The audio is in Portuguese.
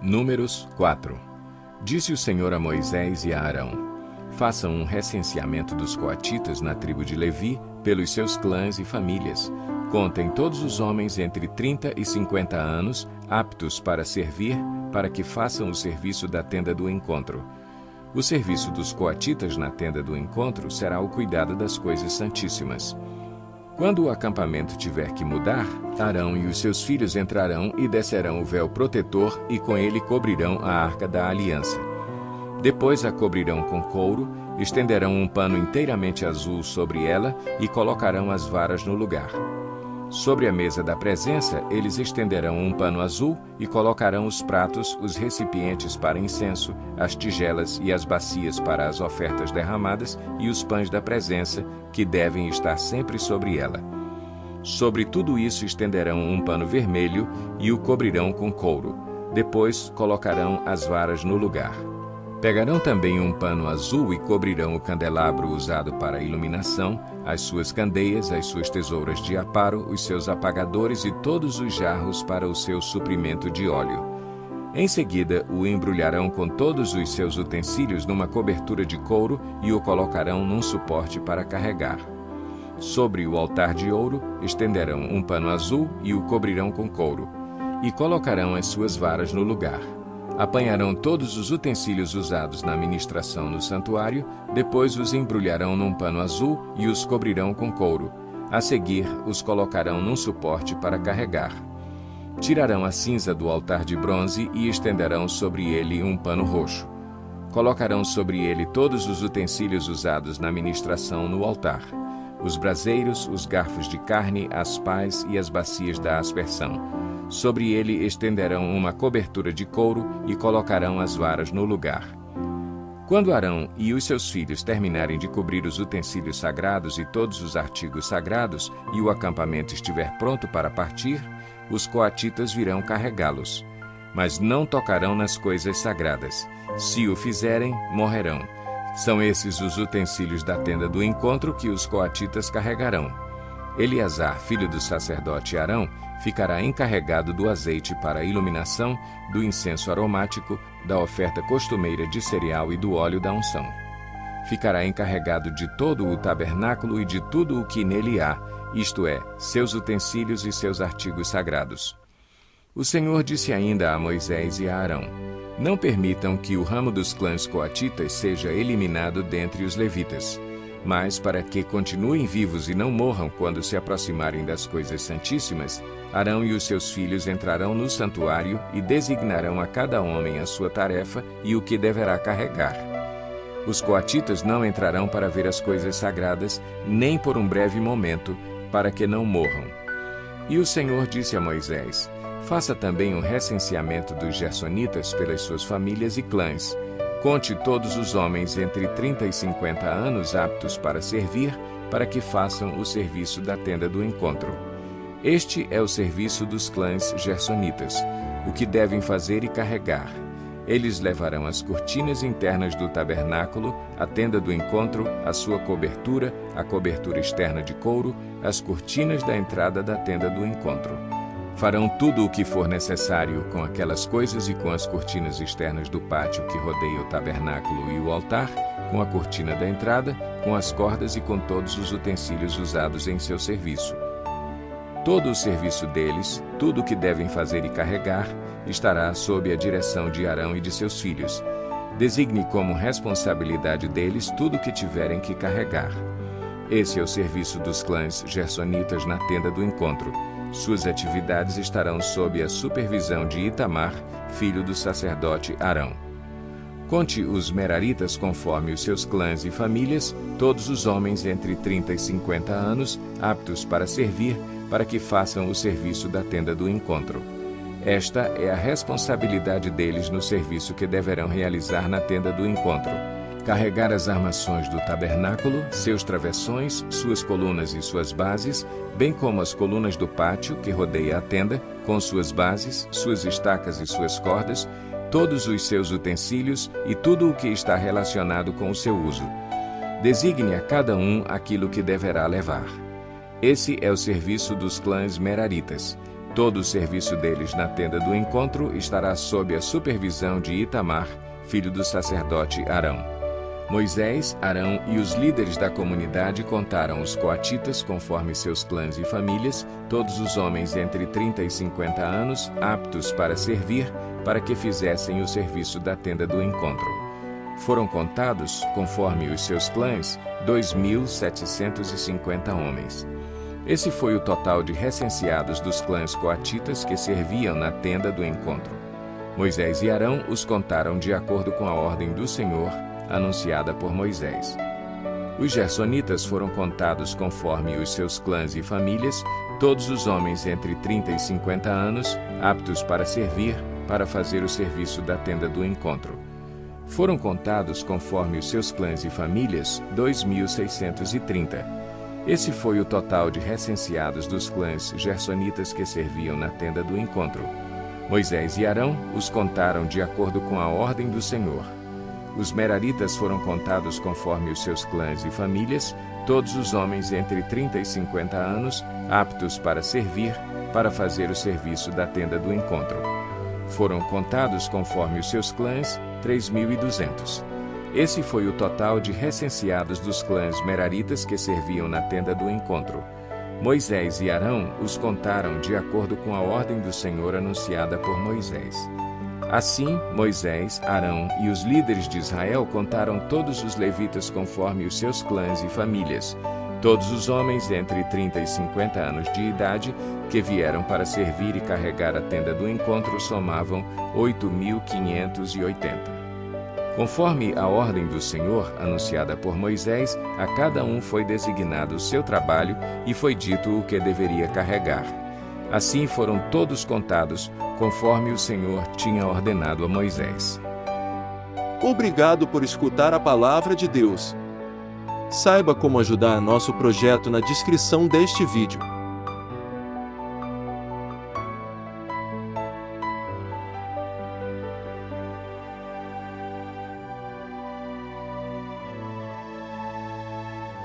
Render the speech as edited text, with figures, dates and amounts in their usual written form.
Números 4. Disse o Senhor a Moisés e a Arão: façam um recenseamento dos coatitas na tribo de Levi, pelos seus clãs e famílias. Contem todos os homens entre 30 e 50 anos, aptos para servir, para que façam o serviço da tenda do encontro. O serviço dos coatitas na tenda do encontro será o cuidado das coisas santíssimas. Quando o acampamento tiver que mudar, Arão e os seus filhos entrarão e descerão o véu protetor e com ele cobrirão a arca da aliança. Depois a cobrirão com couro, estenderão um pano inteiramente azul sobre ela e colocarão as varas no lugar. Sobre a mesa da presença, eles estenderão um pano azul e colocarão os pratos, os recipientes para incenso, as tigelas e as bacias para as ofertas derramadas e os pães da presença, que devem estar sempre sobre ela. Sobre tudo isso estenderão um pano vermelho e o cobrirão com couro. Depois colocarão as varas no lugar. Pegarão também um pano azul e cobrirão o candelabro usado para a iluminação, as suas candeias, as suas tesouras de aparo, os seus apagadores e todos os jarros para o seu suprimento de óleo. Em seguida, o embrulharão com todos os seus utensílios numa cobertura de couro e o colocarão num suporte para carregar. Sobre o altar de ouro, estenderão um pano azul e o cobrirão com couro, e colocarão as suas varas no lugar. Apanharão todos os utensílios usados na ministração no santuário, depois os embrulharão num pano azul e os cobrirão com couro. A seguir, os colocarão num suporte para carregar. Tirarão a cinza do altar de bronze e estenderão sobre ele um pano roxo. Colocarão sobre ele todos os utensílios usados na ministração no altar: os braseiros, os garfos de carne, as pás e as bacias da aspersão. Sobre ele estenderão uma cobertura de couro e colocarão as varas no lugar. Quando Arão e os seus filhos terminarem de cobrir os utensílios sagrados e todos os artigos sagrados, e o acampamento estiver pronto para partir, os coatitas virão carregá-los. Mas não tocarão nas coisas sagradas. Se o fizerem, morrerão. São esses os utensílios da tenda do encontro que os coatitas carregarão. Eleazar, filho do sacerdote Arão, ficará encarregado do azeite para a iluminação, do incenso aromático, da oferta costumeira de cereal e do óleo da unção. Ficará encarregado de todo o tabernáculo e de tudo o que nele há, isto é, seus utensílios e seus artigos sagrados. O Senhor disse ainda a Moisés e a Arão: não permitam que o ramo dos clãs coatitas seja eliminado dentre os levitas. Mas, para que continuem vivos e não morram quando se aproximarem das coisas santíssimas, Arão e os seus filhos entrarão no santuário e designarão a cada homem a sua tarefa e o que deverá carregar. Os coatitas não entrarão para ver as coisas sagradas, nem por um breve momento, para que não morram. E o Senhor disse a Moisés: faça também um recenseamento dos gersonitas pelas suas famílias e clãs. Conte todos os homens entre 30 e 50 anos aptos para servir, para que façam o serviço da tenda do encontro. Este é o serviço dos clãs gersonitas, o que devem fazer e carregar. Eles levarão as cortinas internas do tabernáculo, a tenda do encontro, a sua cobertura, a cobertura externa de couro, as cortinas da entrada da tenda do encontro. Farão tudo o que for necessário com aquelas coisas e com as cortinas externas do pátio que rodeia o tabernáculo e o altar, com a cortina da entrada, com as cordas e com todos os utensílios usados em seu serviço. Todo o serviço deles, tudo o que devem fazer e carregar, estará sob a direção de Arão e de seus filhos. Designe como responsabilidade deles tudo o que tiverem que carregar. Esse é o serviço dos clãs gersonitas na tenda do encontro. Suas atividades estarão sob a supervisão de Itamar, filho do sacerdote Arão. Conte os meraritas conforme os seus clãs e famílias, todos os homens entre 30 e 50 anos, aptos para servir, para que façam o serviço da tenda do encontro. Esta é a responsabilidade deles no serviço que deverão realizar na tenda do encontro: carregar as armações do tabernáculo, seus travessões, suas colunas e suas bases, bem como as colunas do pátio que rodeia a tenda, com suas bases, suas estacas e suas cordas, todos os seus utensílios e tudo o que está relacionado com o seu uso. Designe a cada um aquilo que deverá levar. Esse é o serviço dos clãs meraritas. Todo o serviço deles na tenda do encontro estará sob a supervisão de Itamar, filho do sacerdote Arão. Moisés, Arão e os líderes da comunidade contaram os coatitas conforme seus clãs e famílias, todos os homens entre 30 e 50 anos, aptos para servir, para que fizessem o serviço da tenda do encontro. Foram contados, conforme os seus clãs, 2.750 homens. Esse foi o total de recenseados dos clãs coatitas que serviam na tenda do encontro. Moisés e Arão os contaram de acordo com a ordem do Senhor, anunciada por Moisés. Os gersonitas foram contados conforme os seus clãs e famílias, todos os homens entre 30 e 50 anos, aptos para servir, para fazer o serviço da tenda do encontro. Foram contados conforme os seus clãs e famílias, 2.630. Esse foi o total de recenseados dos clãs gersonitas que serviam na tenda do encontro. Moisés e Arão os contaram de acordo com a ordem do Senhor. Os meraritas foram contados conforme os seus clãs e famílias, todos os homens entre 30 e 50 anos, aptos para servir, para fazer o serviço da tenda do encontro. Foram contados conforme os seus clãs, 3.200. Esse foi o total de recenseados dos clãs meraritas que serviam na tenda do encontro. Moisés e Arão os contaram de acordo com a ordem do Senhor anunciada por Moisés. Assim, Moisés, Arão e os líderes de Israel contaram todos os levitas conforme os seus clãs e famílias, todos os homens entre 30 e 50 anos de idade que vieram para servir e carregar a tenda do encontro somavam 8.580. Conforme a ordem do Senhor, anunciada por Moisés, a cada um foi designado o seu trabalho e foi dito o que deveria carregar. Assim foram todos contados, conforme o Senhor tinha ordenado a Moisés. Obrigado por escutar a palavra de Deus. Saiba como ajudar nosso projeto na descrição deste vídeo.